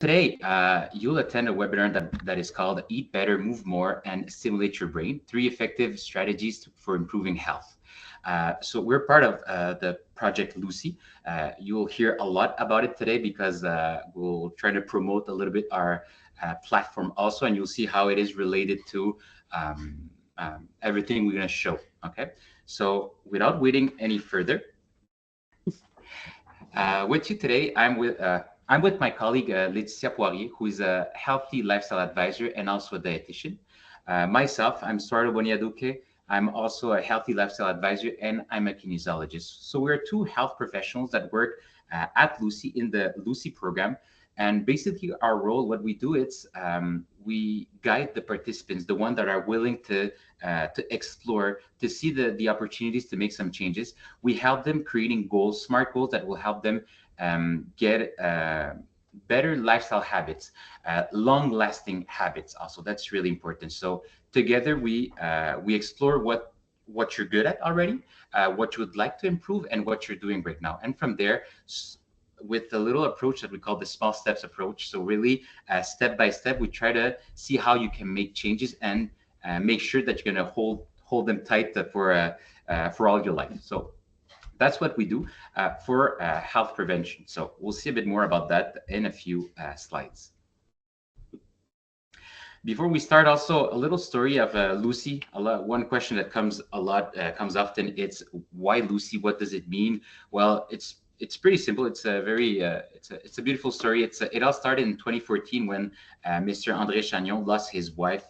Today, you'll attend a webinar that is called Eat Better, Move More, and Stimulate Your Brain, 3 effective strategies for improving health. So we're part of the Project Lucy. You'll hear a lot about it today because we'll try to promote a little bit our platform also, and you'll see how it is related to um, everything we're going to show. Okay, so without waiting any further, with you today, I'm with my colleague Laetitia Poirier, who is a healthy lifestyle advisor and also a dietitian. Myself, I'm Stuardo Bonilla Duque. I'm also a healthy lifestyle advisor and I'm a kinesiologist. So we're two health professionals that work at Lucy in the Lucy program. And basically, our role, what we do, is we guide the participants, the ones that are willing to explore, to see the opportunities to make some changes. We help them creating goals, smart goals that will help them get better lifestyle habits, long-lasting habits. Also, that's really important. So together we explore what you're good at already, what you would like to improve, and what you're doing right now. And from there, with a little approach that we call the small steps approach. So really, step by step, we try to see how you can make changes and make sure that you're going to hold them tight for all your life. So that's what we do for health prevention. So we'll see a bit more about that in a few slides. Before we start, also a little story of Lucy. One question that comes often. It's why Lucy? What does it mean? Well, it's pretty simple. It's a very it's a beautiful story. It all started in 2014 when Mr. André Chagnon lost his wife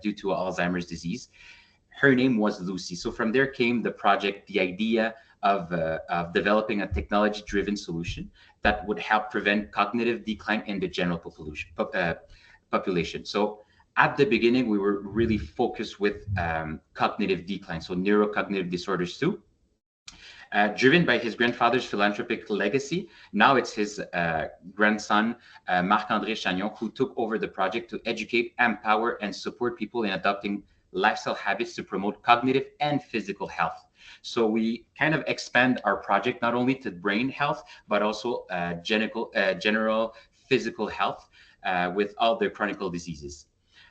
due to Alzheimer's disease. Her name was Lucy. So from there came the project, the idea of developing a technology-driven solution that would help prevent cognitive decline in the general population. So at the beginning, we were really focused with cognitive decline, so neurocognitive disorders too. Driven by his grandfather's philanthropic legacy, now it's his grandson, Marc-André Chagnon, who took over the project to educate, empower, and support people in adopting lifestyle habits to promote cognitive and physical health. So we kind of expand our project not only to brain health, but also general physical health with all the chronic diseases.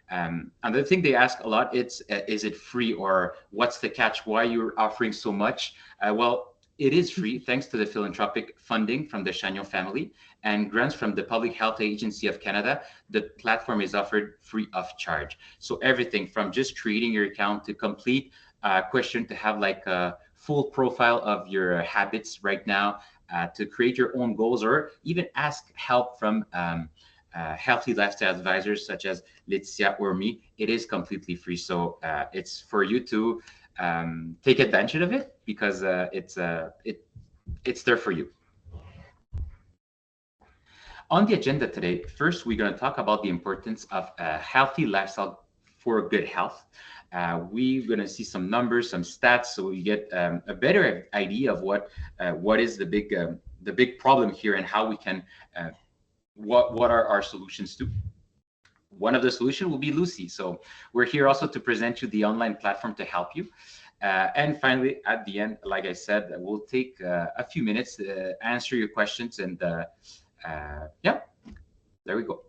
Another thing they ask a lot is it free or what's the catch? Why you're offering so much? Well, it is free thanks to the philanthropic funding from the Chagnon family and grants from the Public Health Agency of Canada. The platform is offered free of charge. So everything from just creating your account to complete a question to have like a full profile of your habits right now, to create your own goals or even ask help from healthy lifestyle advisors such as Laetitia or me. It is completely free. So it's for you to take advantage of it because it's there for you. On the agenda today, first we're going to talk about the importance of a healthy lifestyle for good health. We're going to see some numbers, some stats, so we get a better idea of what is the big problem here and how we can what are our solutions to. One of the solutions will be Lucy. So we're here also to present you the online platform to help you. And finally, at the end, like I said, we'll take a few minutes to answer your questions. And yeah, there we go.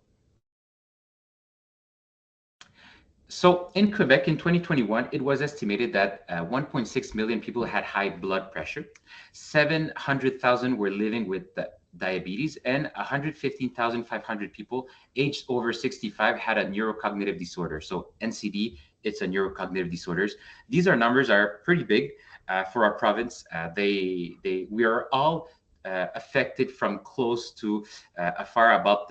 So in Quebec in 2021, it was estimated that 1.6 million people had high blood pressure, 700,000 were living with diabetes, and 115,500 people aged over 65 had a neurocognitive disorder. So NCD, it's a neurocognitive disorders. These numbers are pretty big for our province. We are all affected from close to afar about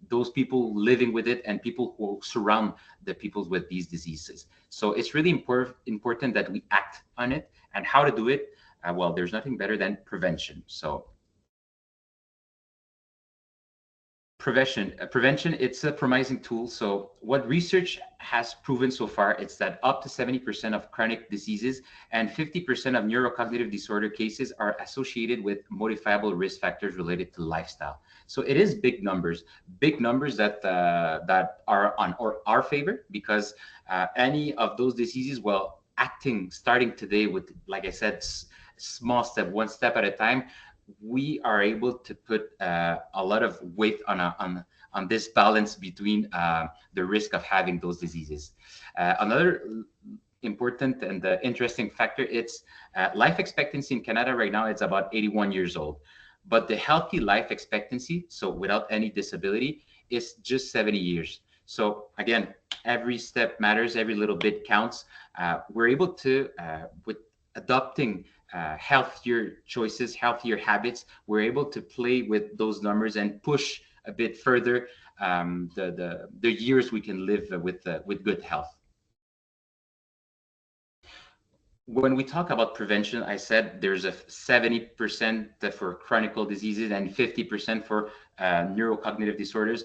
those people living with it and people who surround the people with these diseases. So it's really important that we act on it. And how to do it? Well, there's nothing better than prevention. So prevention, it's a promising tool. So what research has proven so far, it's that up to 70% of chronic diseases and 50% of neurocognitive disorder cases are associated with modifiable risk factors related to lifestyle. So it is big numbers that are on our favor because any of those diseases, well, starting today with, like I said, small step, one step at a time, we are able to put a lot of weight on this balance between the risk of having those diseases. Another important and interesting factor, it's life expectancy in Canada right now, it's about 81 years old, but the healthy life expectancy, so without any disability, is just 70 years. So again, every step matters, every little bit counts. We're able to with adopting healthier choices, healthier habits, we're able to play with those numbers and push a bit further the years we can live with good health. When we talk about prevention, I said there's a 70% for chronic diseases and 50% for neurocognitive disorders.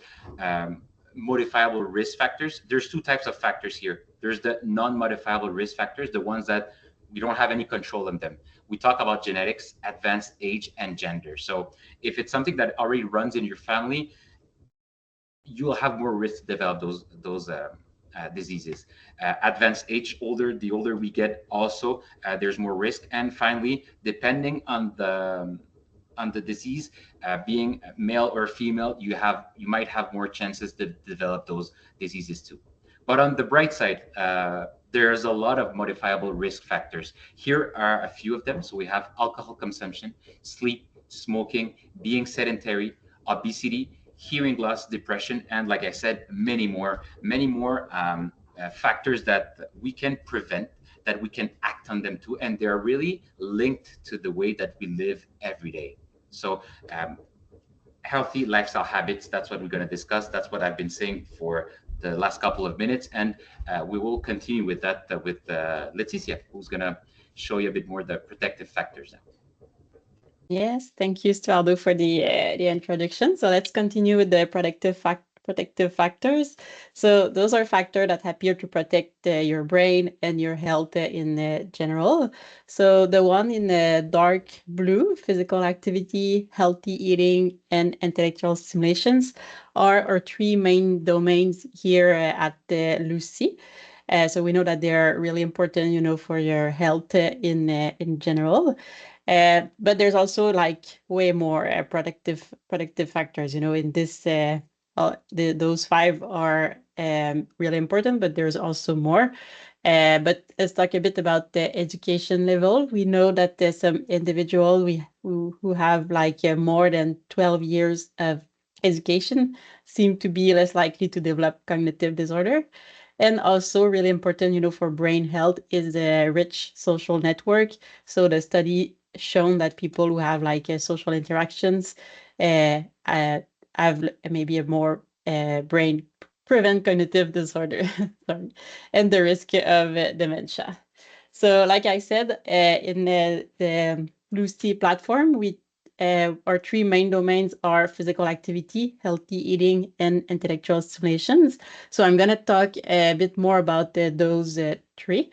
Modifiable risk factors. There's two types of factors here. There's the non-modifiable risk factors, the ones that we don't have any control on them. We talk about genetics, advanced age, and gender. So if it's something that already runs in your family, you will have more risk to develop those diseases. Advanced age, the older we get, also there's more risk. And finally, depending on the disease, being male or female, you might have more chances to develop those diseases too. But on the bright side, there's a lot of modifiable risk factors. Here are a few of them. So we have alcohol consumption, sleep, smoking, being sedentary, obesity, hearing loss, depression, and like I said, many more factors that we can prevent, that we can act on them too, and they're really linked to the way that we live every day. So healthy lifestyle habits, that's what we're going to discuss. That's what I've been saying for the last couple of minutes, and we will continue with that with Laetitia, who's going to show you a bit more the protective factors now. Yes, thank you, Stuardo, for the introduction. So let's continue with the protective factors. So those are factors that appear to protect your brain and your health in general. So the one in the dark blue, physical activity, healthy eating, and intellectual stimulations, are our three main domains here at Lucy. So we know that they're really important, for your health in general. But there's also like way more protective factors, in this. Those five are really important, but there's also more. But let's talk a bit about the education level. We know that there's some individual who have like more than 12 years of education seem to be less likely to develop cognitive disorder. And also really important, for brain health is a rich social network. So the study shown that people who have like social interactions have maybe a more brain prevent cognitive disorder sorry, and the risk of dementia. So like I said, in the Lucy platform, our three main domains are physical activity, healthy eating, and intellectual stimulations. So I'm going to talk a bit more about those three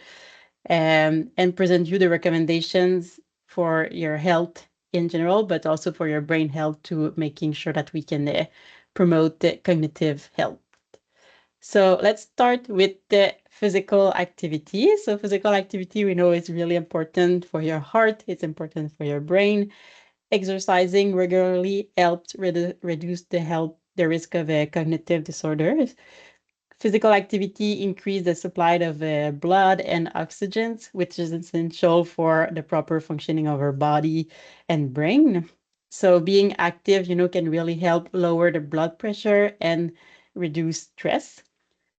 and present you the recommendations for your health in general, but also for your brain health, to making sure that we can promote the cognitive health. So let's start with the physical activity. So physical activity, we know, is really important for your heart. It's important for your brain. Exercising regularly helps reduce the risk of cognitive disorders. Physical activity increases the supply of blood and oxygen, which is essential for the proper functioning of our body and brain. So being active, can really help lower the blood pressure and reduce stress.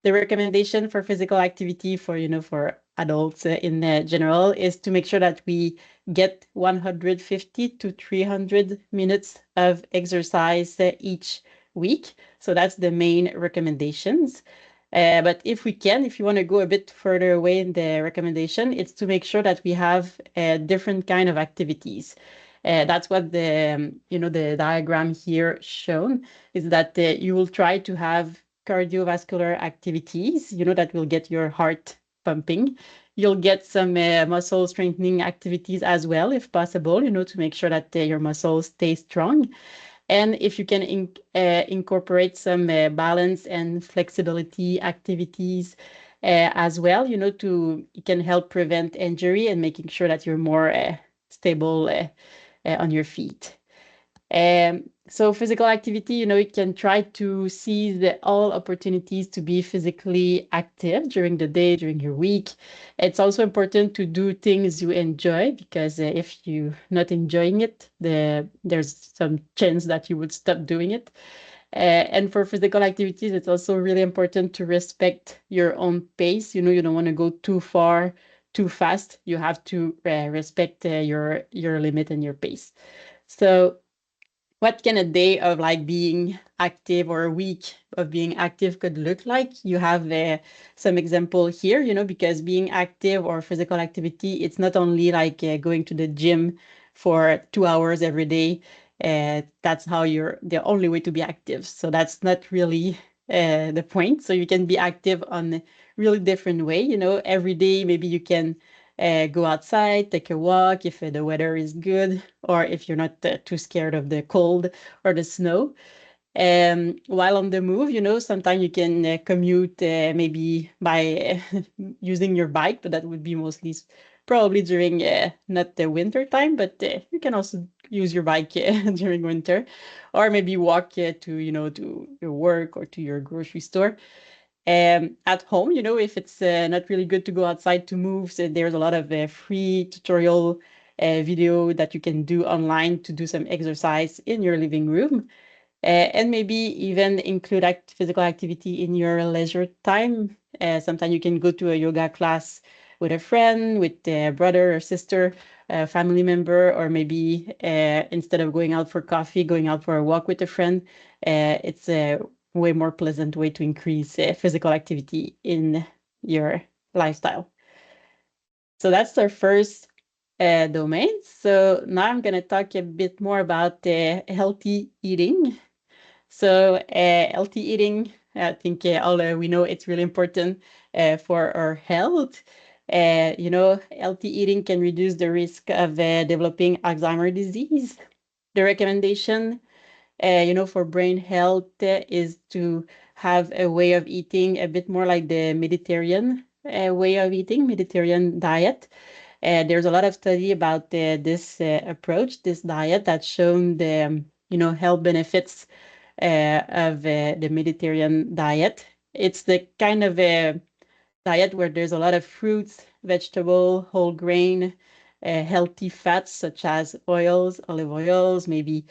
The recommendation for physical activity for adults in general is to make sure that we get 150 to 300 minutes of exercise each week. So that's the main recommendations. But if you want to go a bit further away in the recommendation, it's to make sure that we have different kind of activities. That's what the diagram here shown is, that you will try to have cardiovascular activities, that will get your heart pumping. You'll get some muscle strengthening activities as well, if possible, to make sure that your muscles stay strong. And if you can incorporate some balance and flexibility activities as well, it can help prevent injury and making sure that you're more stable on your feet. So physical activity, you can try to seize all opportunities to be physically active during the day, during your week. It's also important to do things you enjoy, because if you're not enjoying it, there's some chance that you would stop doing it. And for physical activities, it's also really important to respect your own pace. You don't want to go too far, too fast. You have to respect your limit and your pace. So what can a day of like being active, or a week of being active, could look like? You have some example here, because being active or physical activity, it's not only like going to the gym for 2 hours every day. That's how you're the only way to be active. So that's not really the point. So you can be active on a really different way. Every day, maybe you can go outside, take a walk if the weather is good, or if you're not too scared of the cold or the snow. While on the move, sometimes you can commute maybe by using your bike, but that would be mostly probably during not the winter time, but you can also use your bike during winter, or maybe walk to your work or to your grocery store. At home, if it's not really good to go outside to move, so there's a lot of free tutorial video that you can do online to do some exercise in your living room. And maybe even include physical activity in your leisure time. Sometimes you can go to a yoga class with a friend, with a brother or sister, a family member, or maybe instead of going out for coffee, going out for a walk with a friend. It's a way more pleasant way to increase physical activity in your lifestyle. So that's our first domain. So now I'm going to talk a bit more about healthy eating. So healthy eating, I think all we know it's really important for our health. Healthy eating can reduce the risk of developing Alzheimer's disease. The recommendation, for brain health is to have a way of eating a bit more like the Mediterranean way of eating, Mediterranean diet. There's a lot of study about this approach, this diet, that's shown the health benefits of the Mediterranean diet. It's the kind of diet where there's a lot of fruits, vegetable, whole grain, healthy fats such as oils, olive oils, maybe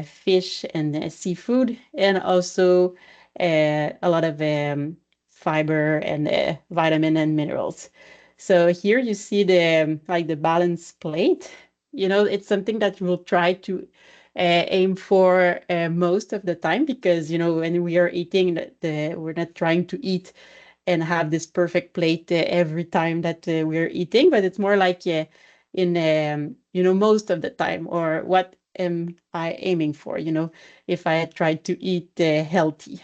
fish and seafood, and also a lot of fiber and vitamin and minerals. So here you see the balanced plate. It's something that we'll try to aim for most of the time, because when we are eating, we're not trying to eat and have this perfect plate every time that we're eating, but it's more like in most of the time, or what am I aiming for, if I try to eat healthy.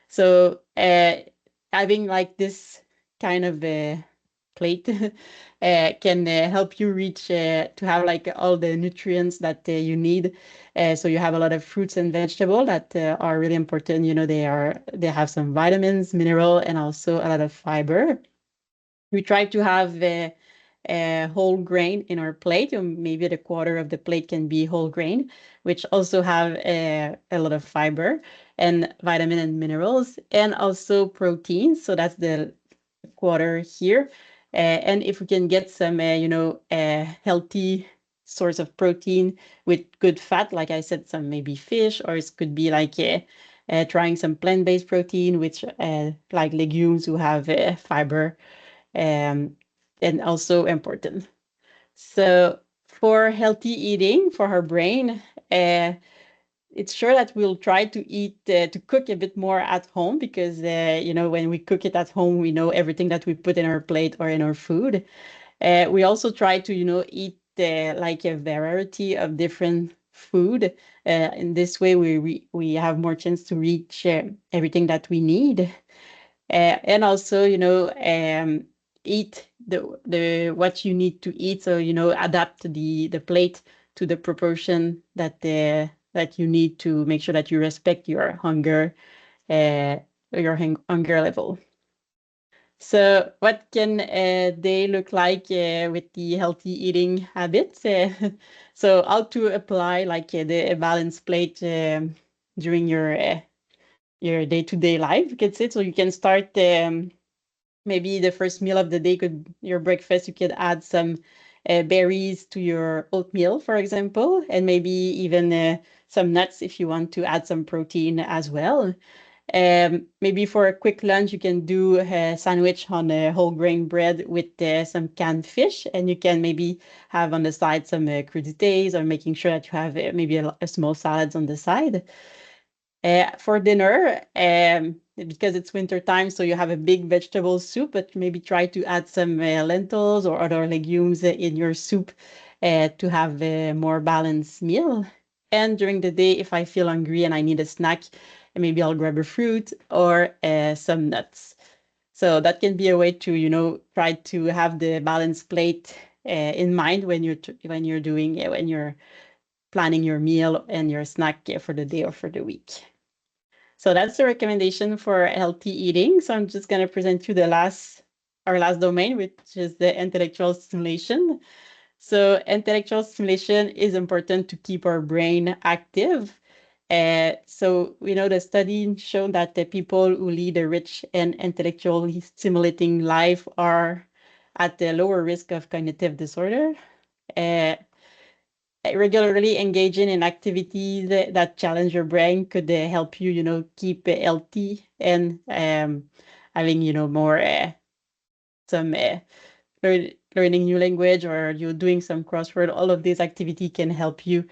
So having like this kind of plate can help you reach to have like all the nutrients that you need. So you have a lot of fruits and vegetables that are really important. They have some vitamins, mineral, and also a lot of fiber. We try to have a whole grain in our plate, or maybe the quarter of the plate can be whole grain, which also have a lot of fiber and vitamin and minerals, and also protein. So that's the quarter here. And if we can get some, healthy source of protein with good fat, like I said, some maybe fish, or it could be like trying some plant-based protein, which like legumes who have fiber, and also important. So for healthy eating for our brain, it's sure that we'll try to to cook a bit more at home, because when we cook it at home, we know everything that we put in our plate or in our food. We also try to eat like a variety of different food. In this way, we have more chance to reach everything that we need. And also, eat the what you need to eat. So, adapt the plate to the proportion that you need to make sure that you respect your hunger, uh, hunger level. So, what can they look like with the healthy eating habits? So, how to apply like the balanced plate during your day-to-day life, you could say. So, you can start maybe the first meal of the day could your breakfast. You could add some berries to your oatmeal, for example, and maybe even some nuts if you want to add some protein as well. Maybe for a quick lunch, you can do a sandwich on a whole grain bread with some canned fish, and you can maybe have on the side some crudités, or making sure that you have maybe a small salads on the side. For dinner, because it's winter time, so you have a big vegetable soup, but maybe try to add some lentils or other legumes in your soup to have a more balanced meal. And during the day, if I feel hungry and I need a snack, maybe I'll grab a fruit or some nuts. So that can be a way to, try to have the balanced plate in mind when when you're planning your meal and your snack for the day or for the week. So that's the recommendation for healthy eating. So I'm just going to present you our last domain, which is the intellectual stimulation. So intellectual stimulation is important to keep our brain active. So we know the study shown that the people who lead a rich and intellectually stimulating life are at a lower risk of cognitive disorder. Uh, Regularly engaging in activities that challenge your brain could help you, keep healthy and having, more some learning new language, or you doing some crossword. All of these activity can help you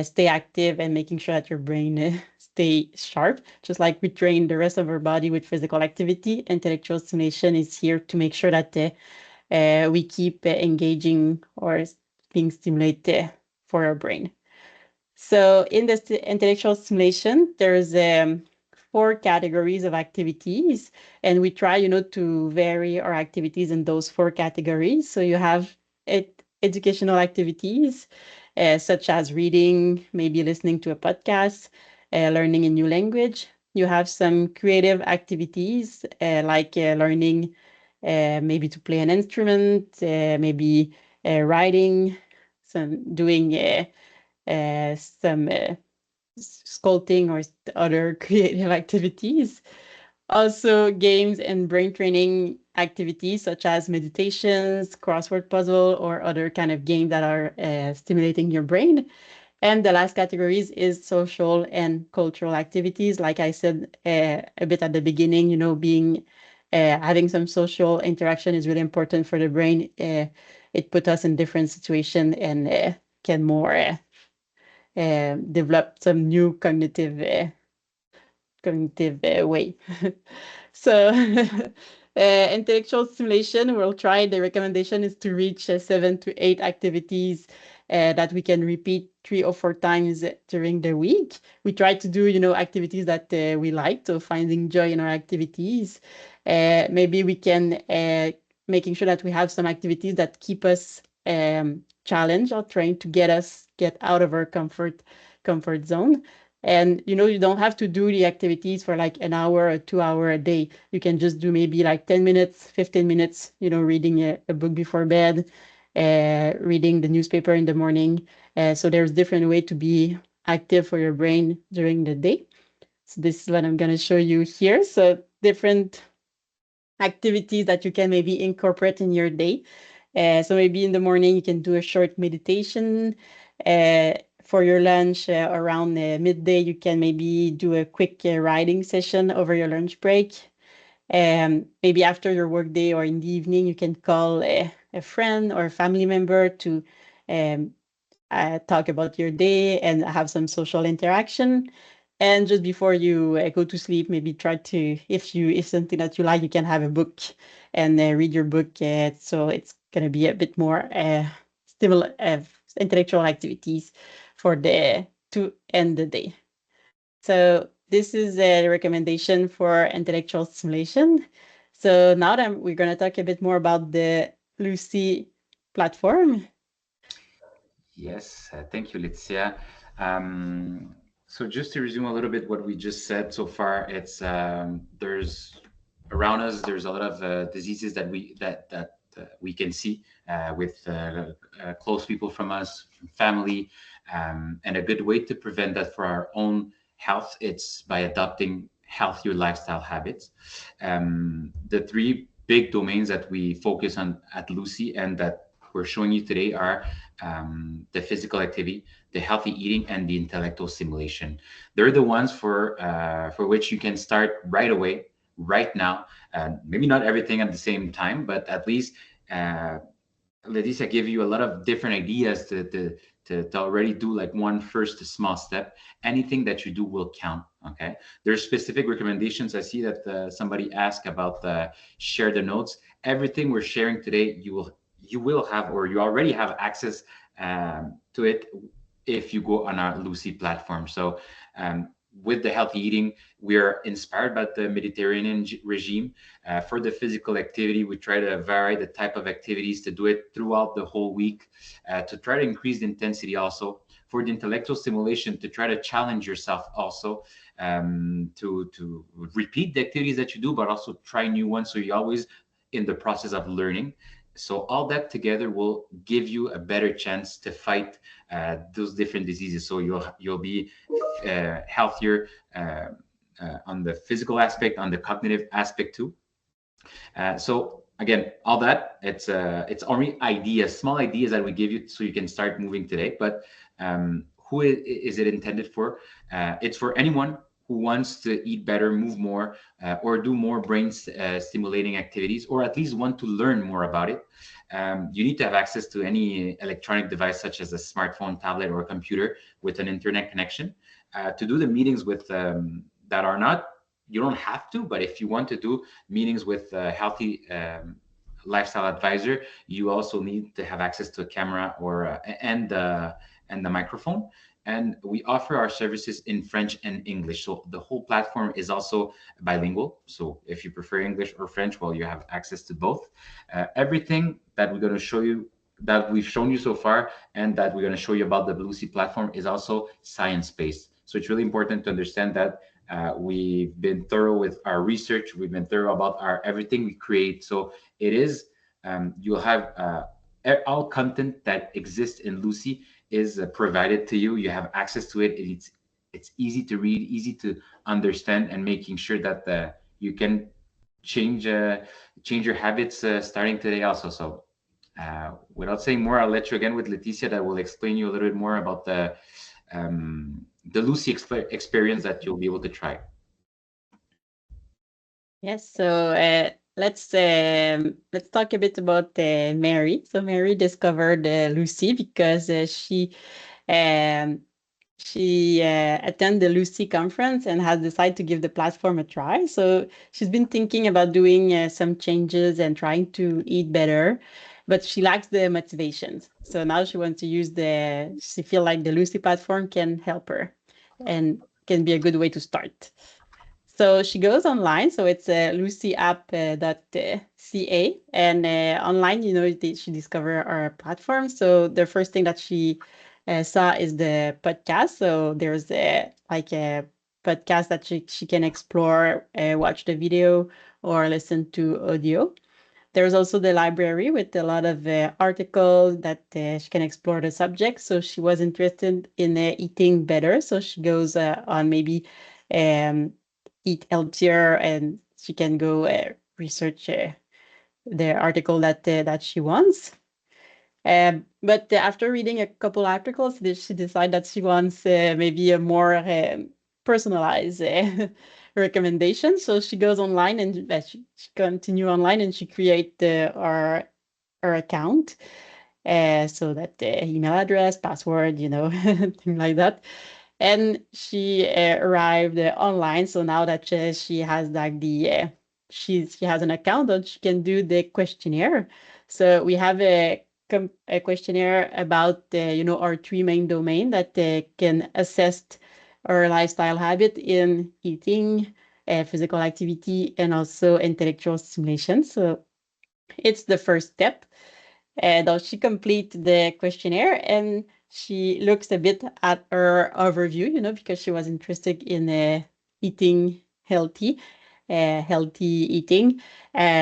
stay active and making sure that your brain stay sharp. Just like we train the rest of our body with physical activity, intellectual stimulation is here to make sure that we keep engaging or being stimulated for our brain. So in this intellectual stimulation, there's four categories of activities, and we try, to vary our activities in those four categories. So you have educational activities, such as reading, maybe listening to a podcast, learning a new language. You have some creative activities, like learning maybe to play an instrument, maybe writing, some doing some sculpting or other creative activities. Also, games and brain training activities such as meditations, crossword puzzle, or other kind of games that are stimulating your brain. And the last categories is social and cultural activities. Like I said a bit at the beginning, being having some social interaction is really important for the brain. It puts us in different situations and can more develop some new cognitive way. So intellectual stimulation, we'll try. The recommendation is to reach 7 to 8 activities that we can repeat 3 or 4 times during the week. We try to do, activities that we like, so finding joy in our activities. Maybe we can making sure that we have some activities that keep us challenged or trying to get out of our comfort zone. And you don't have to do the activities for like an hour or 2 hour a day. You can just do maybe like 10 minutes, 15 minutes, reading a book before bed, reading the newspaper in the morning. So there's different way to be active for your brain during the day. So this is what I'm going to show you here. So different activities that you can maybe incorporate in your day. So maybe in the morning you can do a short meditation. For your lunch around midday, you can maybe do a quick writing session over your lunch break. Maybe after your workday or in the evening, you can call a friend or a family member to um, talk about your day and have some social interaction. And just before you go to sleep, maybe try to, if something that you like, you can have a book and read your book. So it's going to be a bit more intellectual activities for the to end the day. So this is a recommendation for intellectual stimulation. So now that we're going to talk a bit more about the Lucy platform. Yes, thank you, Laetitia. So just to resume a little bit what we just said so far, it's there's around us, there's a lot of diseases that we can see with close people from us, from family, and a good way to prevent that for our own health, it's by adopting healthier lifestyle habits. The three big domains that we focus on at Lucy and that we're showing you today are the physical activity, the healthy eating, and the intellectual stimulation. They're the ones for which you can start right away, right now. Maybe not everything at the same time, but at least uh, Leticia gave you a lot of different ideas to already do like one first small step. Anything that you do will count. Okay. There's specific recommendations. I see that somebody asked about share the notes. Everything we're sharing today, you will have or you already have access to it if you go on our Lucy platform. So um, with the healthy eating, we are inspired by the Mediterranean regime. For the physical activity, we try to vary the type of activities to do it throughout the whole week, to try to increase the intensity also. For the intellectual stimulation, to try to challenge yourself also, to repeat the activities that you do, but also try new ones. So you're always in the process of learning. So all that together will give you a better chance to fight those different diseases. So you'll be healthier on the physical aspect, on the cognitive aspect too. So again, all that it's only ideas, small ideas that we give you so you can start moving today. But who is it intended for? It's for anyone who wants to eat better, move more, or do more brain stimulating activities, or at least want to learn more about it. You need to have access to any electronic device, such as a smartphone, tablet, or a computer with an internet connection. To do the meetings with that are not, you don't have to, but if you want to do meetings with a healthy lifestyle advisor, you also need to have access to a camera or and the microphone. And we offer our services in French and English. So the whole platform is also bilingual. So if you prefer English or French, well, you have access to both. Everything that we're going to show you, that we've shown you so far, and that we're going to show you about the Bluesea platform is also science-based. So it's really important to understand that we've been thorough with our research. We've been thorough about our everything we create. So it is you'll have all content that exists in Lucy is provided to you. You have access to it. It's easy to read, easy to understand, and making sure that you can change change your habits starting today also. So without saying more, I'll let you again with Laetitia that will explain you a little bit more about the Lucy experience that you'll be able to try. Yes, so let's talk a bit about Mary. So Mary discovered Lucy because um, she attended the Lucy conference and has decided to give the platform a try. So she's been thinking about doing some changes and trying to eat better, but she lacks the motivation. So now she wants to she feel like the Lucy platform can help her and can be a good way to start. So she goes online. So it's lucyapp.ca. And online, she discovered our platform. So the first thing that she saw is the podcast. So there's like a podcast that she can explore, watch the video, or listen to audio. There's also the library with a lot of articles that she can explore the subject. So she was interested in eating better. So she goes on maybe um, eat healthier, and she can go research the article that she wants. But after reading a couple articles, she decided that she wants maybe a more personalized recommendation. So she goes online and she continue online and she create her account. So that email address, password, thing like that. And she arrived online. So now that she has like she has an account that she can do the questionnaire. So we have a questionnaire about our three main domain that can assess our lifestyle habit in eating, physical activity, and also intellectual stimulation. So it's the first step. She complete the questionnaire and she looks a bit at her overview, because she was interested in eating healthy. healthy eating.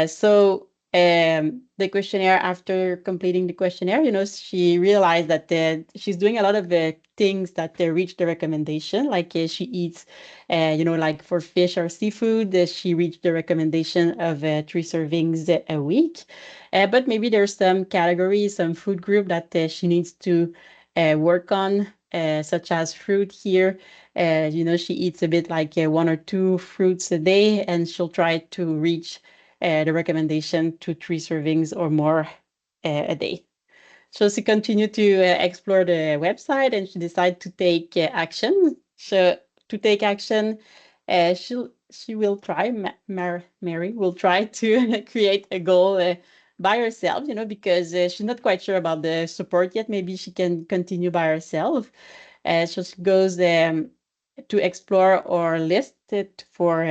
So the questionnaire, after completing the questionnaire, she realized that she's doing a lot of things that reach the recommendation. Like she eats, like for fish or seafood, she reached the recommendation of 3 servings a week. But maybe there's some categories, some food group that she needs to work on, such as fruit here. She eats a bit like 1 or 2 fruits a day, and she'll try to reach the recommendation to 3 servings or more a day. So she continued to explore the website, and she decided to take action. So to take action, she will try. Mary will try to create a goal by herself. Because she's not quite sure about the support yet. Maybe she can continue by herself. So she goes to explore or list it for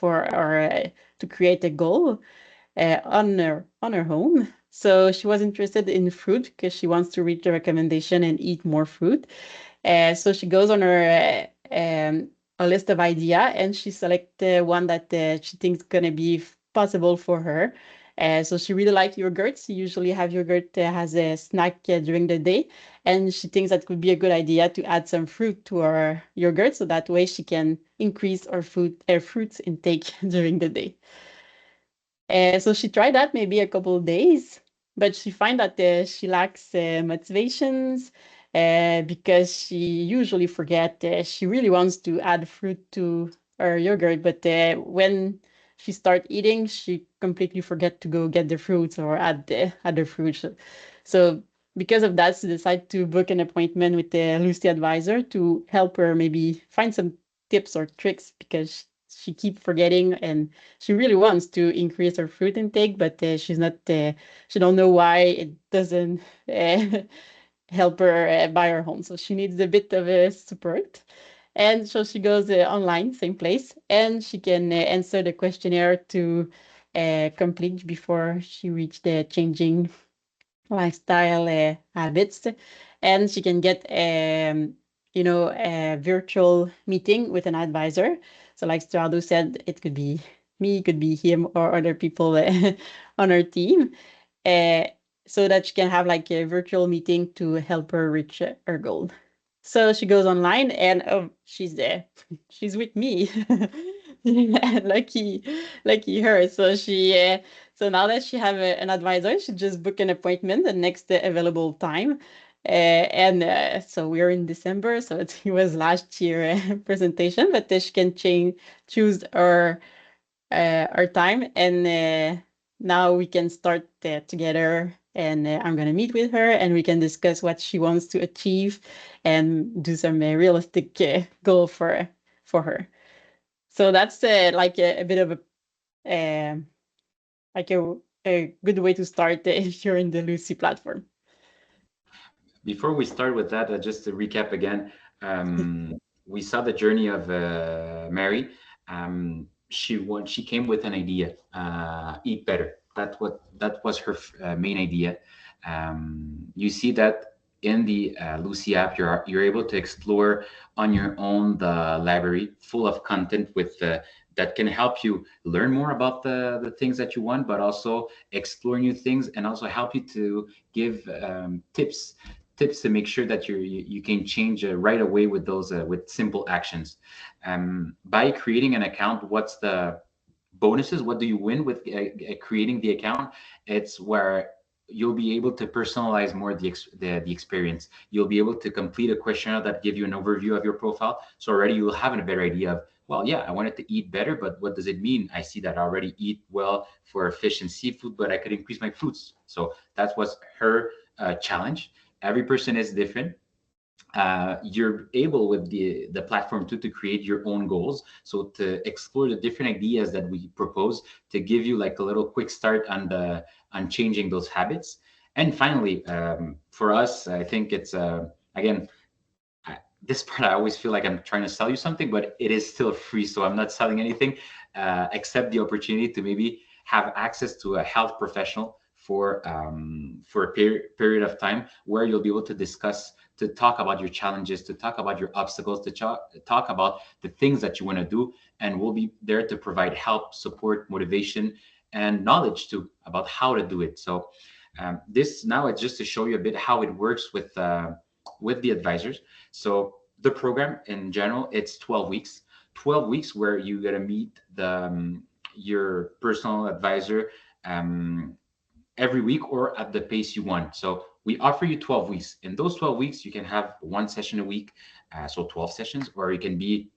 or to create a goal on her home. So she was interested in fruit because she wants to reach the recommendation and eat more fruit. So she goes on her a list of idea, and she selects one that she thinks gonna be possible for her. So she really likes yogurt. She usually have yogurt as a snack during the day, and she thinks that could be a good idea to add some fruit to her yogurt, so that way she can increase her fruits intake during the day. So she tried that maybe a couple of days, but she find that she lacks motivations because she usually forget. She really wants to add fruit to her yogurt, but when she start eating, she completely forget to go get the fruits or add the other fruits. So because of that, she decided to book an appointment with the Lucy advisor to help her maybe find some tips or tricks, because she keep forgetting, and she really wants to increase her fruit intake, but she's not. She don't know why it doesn't help her buy her home. So she needs a bit of support. And so she goes online, same place, and she can answer the questionnaire to complete before she reach the changing lifestyle habits. And she can get a virtual meeting with an advisor. So like Stuardo said, it could be me, it could be him, or other people on her team, uh, so that she can have like a virtual meeting to help her reach her goal. So she goes online, and she's there. She's with me. Lucky, lucky her. So now that she have an advisor, she just book an appointment the next available time. And so we're in December, so it was last year presentation, but she can choose our time, and now we can start together, and I'm going to meet with her, and we can discuss what she wants to achieve and do some realistic goal for her. So that's like a bit of uh, like a good way to start if you're in the Lucy platform. Before we start with that, just to recap again, we saw the journey of Mary. She came with an idea: eat better. That was her main idea. You see that in the Lucy app, you're able to explore on your own the library full of content with that can help you learn more about the things that you want, but also explore new things, and also help you to give tips to make sure that you can change right away with those with simple actions. By creating an account, what's the bonuses? What do you win with creating the account? It's where you'll be able to personalize more the experience. You'll be able to complete a questionnaire that give you an overview of your profile. So already you'll have a better idea of, well, yeah, I wanted to eat better, but what does it mean? I see that I already eat well for fish and seafood, but I could increase my fruits. So that was her challenge. Every person is different. You're able with the platform to create your own goals, so to explore the different ideas that we propose to give you like a little quick start on changing those habits. And finally, for us, I think it's again, this part I always feel like I'm trying to sell you something, but it is still free, so I'm not selling anything except the opportunity to maybe have access to a health professional for a period of time, where you'll be able to discuss to talk about your challenges, to talk about your obstacles, to talk about the things that you want to do. And we'll be there to provide help, support, motivation, and knowledge too about how to do it. So this now it's just to show you a bit how it works with the advisors. So the program in general, it's 12 weeks. 12 weeks where you get to meet your personal advisor um, every week or at the pace you want. So we offer you 12 weeks. In those 12 weeks, you can have one session a week, so 12 sessions, or it can be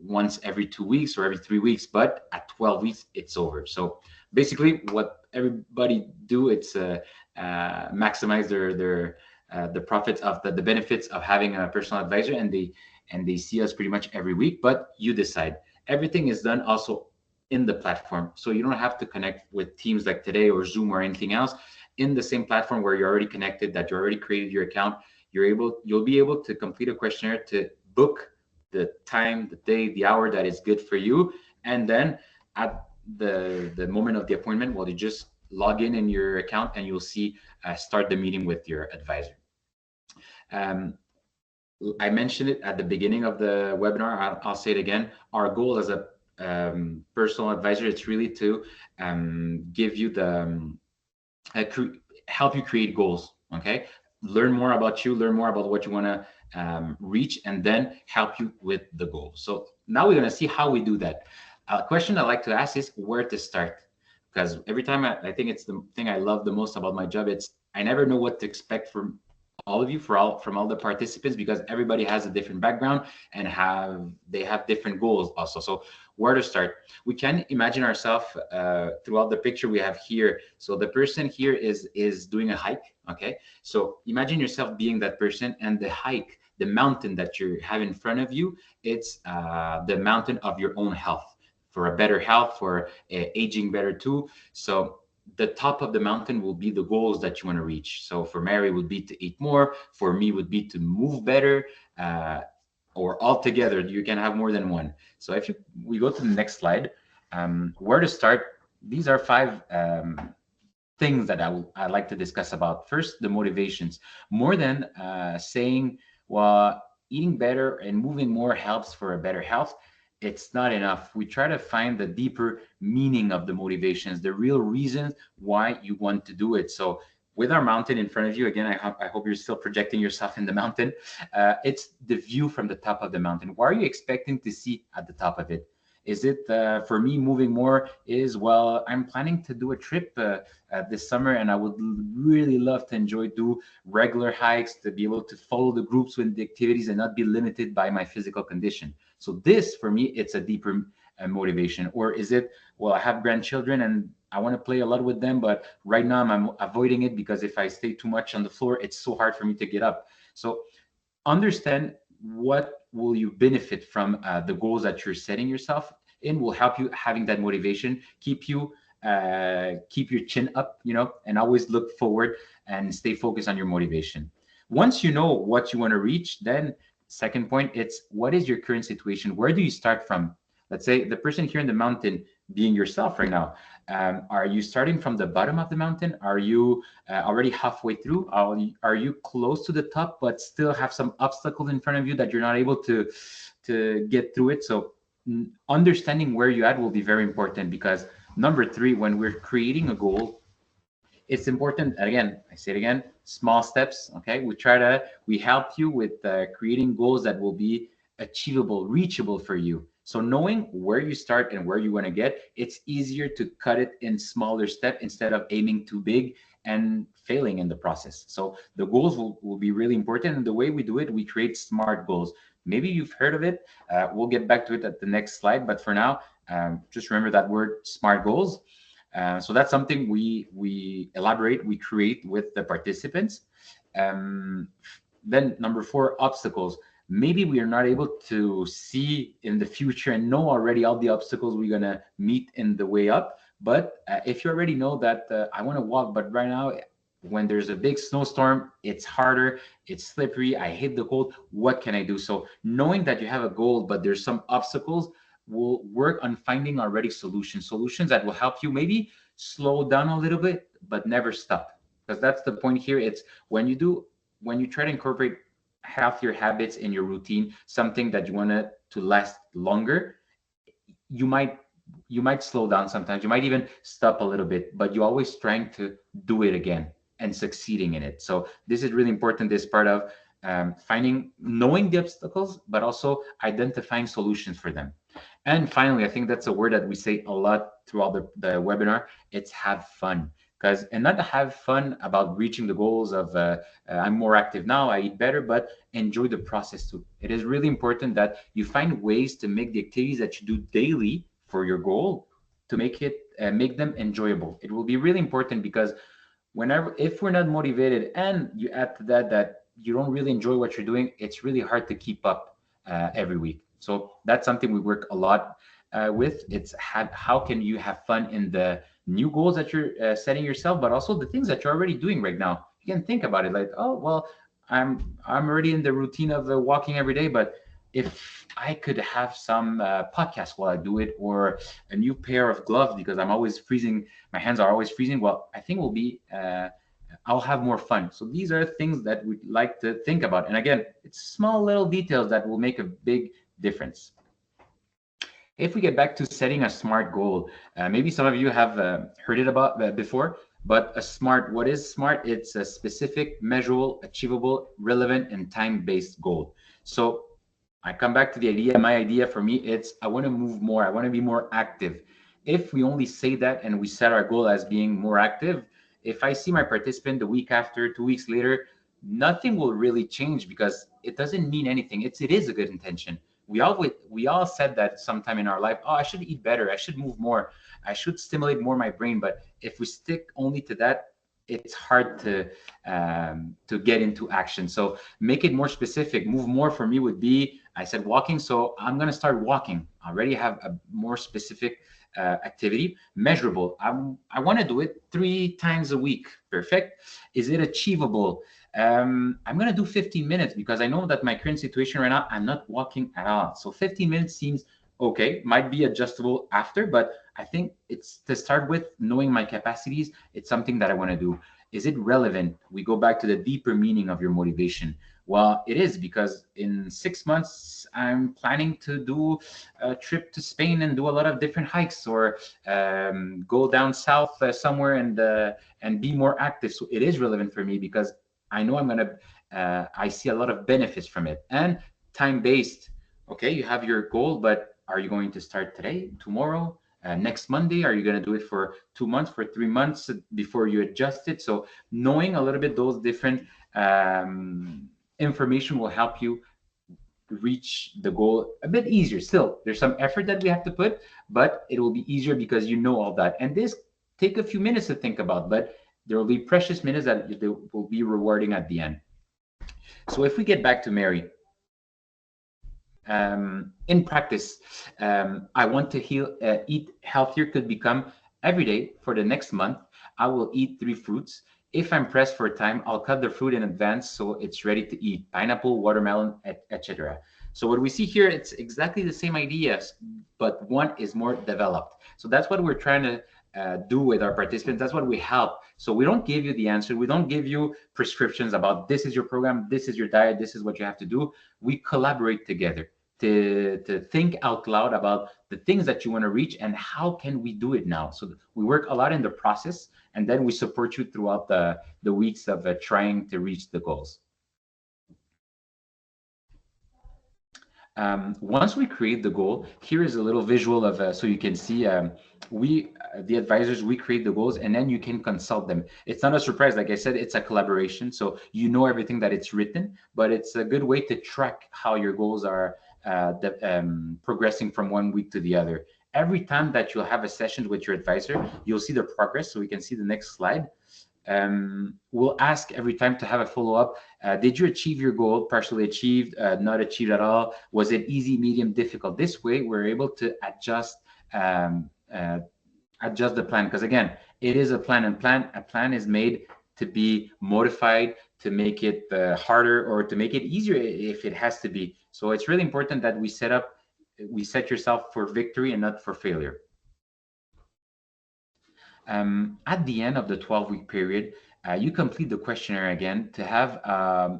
once every 2 weeks or every 3 weeks. But at 12 weeks, it's over. So basically, what everybody do, it's maximize their the profits of the benefits of having a personal advisor, and they see us pretty much every week. But you decide. Everything is done also in the platform. So you don't have to connect with Teams like today or Zoom or anything else. In the same platform where you're already connected, that you already created your account, you'll be able to complete a questionnaire to book the time, the day, the hour that is good for you. And then at the moment of the appointment, well, you just log in your account and you'll see start the meeting with your advisor. Um, I mentioned it at the beginning of the webinar. I'll say it again. Our goal as a personal advisor, it's really to give you help you create goals. Okay, learn more about you, learn more about what you want to reach, and then help you with the goal. So now we're going to see how we do that. A question I like to ask is where to start, because every time I think it's the thing I love the most about my job. It's I never know what to expect from all of you, from all the participants, because everybody has a different background and they have different goals also. So where to start? We can imagine ourselves throughout the picture we have here. So the person here is doing a hike. Okay, so imagine yourself being that person, and the hike, the mountain that you have in front of you, it's the mountain of your own health, for a better health, for aging better too. So the top of the mountain will be the goals that you want to reach. So for Mary would be to eat more. For me would be to move better, or altogether you can have more than one. So if we go to the next slide, where to start? These are five things that I like to discuss about. First, the motivations. More than saying, well, eating better and moving more helps for a better health, it's not enough. We try to find the deeper meaning of the motivations, the real reasons why you want to do it. So with our mountain in front of you, again, I hope you're still projecting yourself in the mountain. It's the view from the top of the mountain. What are you expecting to see at the top of it? Is it for me moving more is, well, I'm planning to do a trip this summer, and I would really love to do regular hikes, to be able to follow the groups with the activities and not be limited by my physical condition. So this, for me, it's a deeper motivation. Or is it, well, I have grandchildren and I want to play a lot with them, but right now I'm avoiding it because if I stay too much on the floor, it's so hard for me to get up. So understand what will you benefit from the goals that you're setting yourself in will help you having that motivation, keep your chin up, and always look forward and stay focused on your motivation. Once you know what you want to reach, then second point, it's what is your current situation? Where do you start from? Let's say the person here in the mountain being yourself right now. Are you starting from the bottom of the mountain? Are you already halfway through? Are you close to the top, but still have some obstacles in front of you that you're not able to get through it? So understanding where you're at will be very important, because number three, when we're creating a goal, it's important. Again, I say it again, small steps. Okay, we help you with creating goals that will be achievable, reachable for you. So knowing where you start and where you want to get, it's easier to cut it in smaller steps instead of aiming too big and failing in the process. So the goals will be really important. And the way we do it, we create SMART goals. Maybe you've heard of it. We'll get back to it at the next slide. But for now, just remember that word, SMART goals. So that's something we elaborate, we create with the participants. Then number four, obstacles. Maybe we are not able to see in the future and know already all the obstacles we're going to meet in the way up. But if you already know that I want to walk, but right now, when there's a big snowstorm, it's harder, it's slippery, I hate the cold, what can I do? So knowing that you have a goal, but there's some obstacles, we'll work on finding already solutions that will help you maybe slow down a little bit, but never stop. Because that's the point here. It's when you do when you try to incorporate healthier habits in your routine, something that you want to last longer, you might you might slow down sometimes, you might even stop a little bit, but you're always trying to do it again and succeeding in it. So this is really important, this part of finding, knowing the obstacles, but also identifying solutions for them. And finally, I think that's a word that we say a lot throughout the webinar. It's have fun. Because, and not to have fun about reaching the goals of I'm more active now, I eat better, but enjoy the process too. It is really important that you find ways to make the activities that you do daily for your goal, to make them enjoyable. It will be really important, because whenever, if we're not motivated and you add to that that you don't really enjoy what you're doing, it's really hard to keep up every week. So that's something we work a lot with. It's how can you have fun in the new goals that you're setting yourself, but also the things that you're already doing right now. You can think about it like, oh well, I'm already in the routine of walking every day, but if I could have some podcast while I do it, or a new pair of gloves because I'm always freezing, my hands are always freezing, well, I think I'll have more fun. So these are things that we like to think about. And again, it's small little details that will make a big difference. If we get back to setting a SMART goal, maybe some of you have heard it about before, but what is SMART? It's a specific, measurable, achievable, relevant, and time-based goal. So I come back to the idea. My idea for me, it's I want to move more. I want to be more active. If we only say that and we set our goal as being more active, if I see my participant the week after, 2 weeks later, nothing will really change, because it doesn't mean anything. It is a good intention. We all said that sometime in our life, oh, I should eat better, I should move more, I should stimulate more my brain. But if we stick only to that, it's hard to get into action. So make it more specific. Move more for me would be, I said walking, so I'm going to start walking. I already have a more specific activity, measurable. I want to do it 3 times a week. Perfect. Is it achievable? I'm going to do 15 minutes, because I know that my current situation right now, I'm not walking at all. So 15 minutes seems okay, might be adjustable after, but I think it's to start with knowing my capacities. It's something that I want to do. Is it relevant? We go back to the deeper meaning of your motivation. Well, it is, because in 6 months, I'm planning to do a trip to Spain and do a lot of different hikes, or go down south somewhere and be more active. So it is relevant for me, because I know I see a lot of benefits from it. And time based. Okay, you have your goal, but are you going to start today, tomorrow, next Monday? Are you going to do it for 2 months, for 3 months before you adjust it? So knowing a little bit those different information will help you reach the goal a bit easier. Still, there's some effort that we have to put, but it will be easier because you know all that. And this take a few minutes to think about, but there will be precious minutes that will be rewarding at the end. So if we get back to Mary, in practice, I want to eat healthier could become every day for the next month. I will eat 3 fruits. If I'm pressed for time, I'll cut the fruit in advance so it's ready to eat. Pineapple, watermelon, etc. So what we see here, it's exactly the same ideas, but one is more developed. So that's what we're trying to do with our participants. That's what we help. So we don't give you the answer. We don't give you prescriptions about this is your program, this is your diet, this is what you have to do. We collaborate together to think out loud about the things that you want to reach and how can we do it now. So we work a lot in the process, and then we support you throughout the weeks of trying to reach the goals. Once we create the goal, here is a little visual of so you can see the advisors, we create the goals and then you can consult them. It's not a surprise, like I said, it's a collaboration, so you know everything that it's written, but it's a good way to track how your goals are progressing from one week to the other. Every time that you'll have a session with your advisor, you'll see the progress. So we can see the next slide. We'll ask every time to have a follow-up. Did you achieve your goal? Partially achieved, not achieved at all? Was it easy, medium, difficult? This way, we're able to adjust the plan. Because again, it is a plan, and a plan is made to be modified, to make it harder or to make it easier if it has to be. So it's really important that we set yourself for victory and not for failure. At the end of the 12-week period, you complete the questionnaire again to have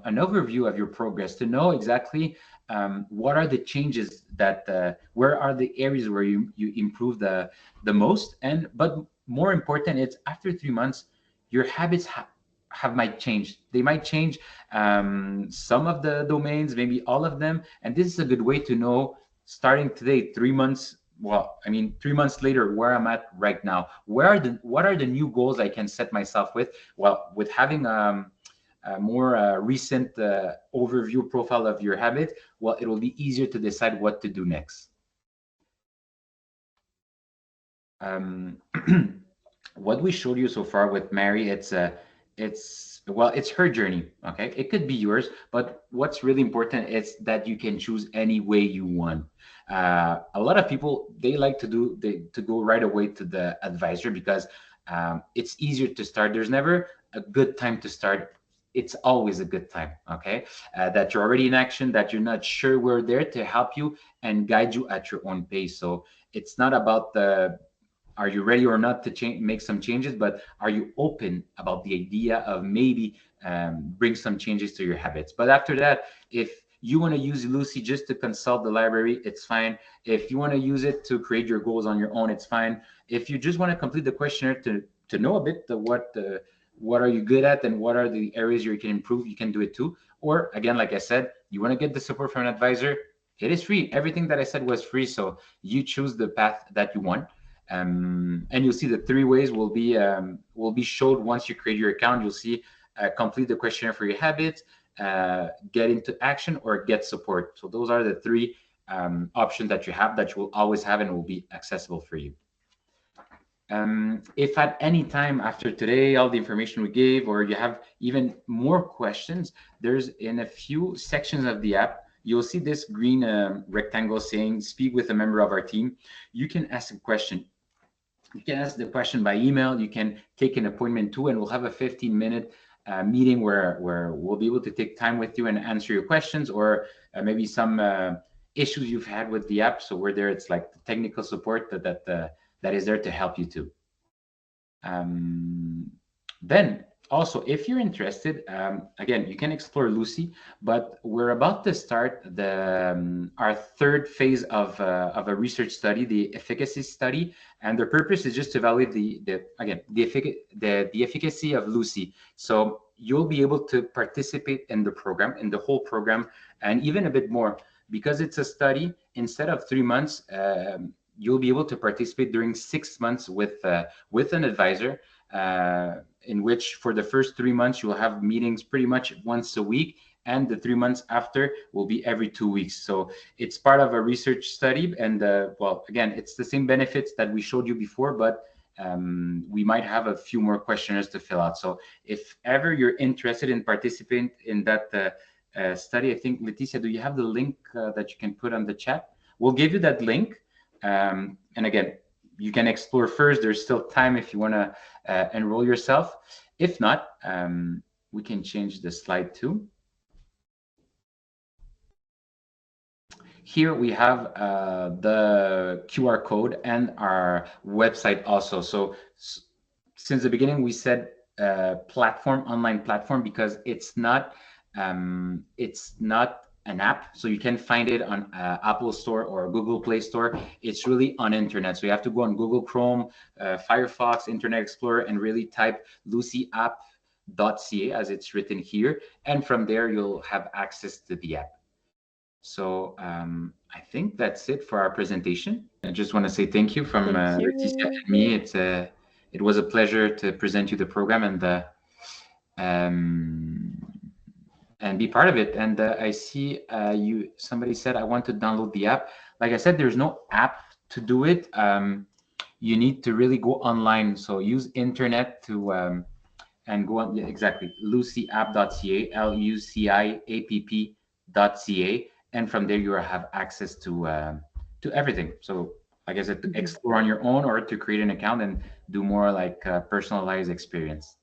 an overview of your progress, to know exactly what are the changes that where are the areas where you improve the most. And but more important, it's after 3 months, your habits have might change. They might change some of the domains, maybe all of them. And this is a good way to know, starting today, 3 months. Well, I mean, 3 months later, where I'm at right now. What are the new goals I can set myself with? Well, with having a more recent overview profile of your habit, well, it will be easier to decide what to do next. Um, what we showed you so far with Mary, it's well, it's her journey. Okay, it could be yours, but what's really important is that you can choose any way you want. A lot of people, they like to go right away to the advisor because it's easier to start. There's never a good time to start. It's always a good time. Okay, that you're already in action, that you're not sure. We're there to help you and guide you at your own pace. So it's not about the are you ready or not to change, make some changes, but are you open about the idea of maybe bring some changes to your habits? But after that, if you want to use Lucy just to consult the library, it's fine. If you want to use it to create your goals on your own, it's fine. If you just want to complete the questionnaire to know a bit what are you good at and what are the areas you can improve, you can do it too. Or again, like I said, you want to get the support from an advisor, it is free. Everything that I said was free, so you choose the path that you want. And you'll see the 3 ways will be showed once you create your account. You'll see complete the questionnaire for your habits, get into action, or get support. So those are the 3 options that you have, that you will always have and will be accessible for you. If at any time after today, all the information we gave, or you have even more questions, there's in a few sections of the app, you'll see this green rectangle saying speak with a member of our team. You can ask a question. You can ask the question by email. You can take an appointment too, and we'll have a 15-minute meeting where we'll be able to take time with you and answer your questions, or maybe some issues you've had with the app. So we're there. It's like the technical support that is there to help you too. Then also, if you're interested, again, you can explore Lucy, but we're about to start our 3rd phase of a research study, the efficacy study, and the purpose is just to evaluate the efficacy of Lucy. So you'll be able to participate in the program, in the whole program, and even a bit more, because it's a study. Instead of 3 months, you'll be able to participate during 6 months with an advisor, in which for the first 3 months you'll have meetings pretty much once a week, and the 3 months after will be every 2 weeks. So it's part of a research study, and well, again, it's the same benefits that we showed you before, but we might have a few more questionnaires to fill out. So if ever you're interested in participating in that study, I think, Laetitia, do you have the link that you can put on the chat? We'll give you that link. And again, you can explore first. There's still time if you want to enroll yourself. If not, we can change the slide too. Here we have the QR code and our website also. So since the beginning, we said online platform, because it's not an app, so you can find it on Apple Store or Google Play Store. It's really on internet, so you have to go on Google Chrome, Firefox, Internet Explorer, and really type lucyapp.ca as it's written here, and from there you'll have access to the app. So I think that's it for our presentation. I just want to say thank you from Laetitia and me. It was a pleasure to present you the program and be part of it. And I see somebody said, I want to download the app. Like I said, there's no app to do it. You need to really go online. So use internet to and go on. Yeah, exactly. lucyapp.ca, LUCIAPP.ca. And from there, you will have access to everything. So like I said, to explore on your own, or to create an account and do more like personalized experience.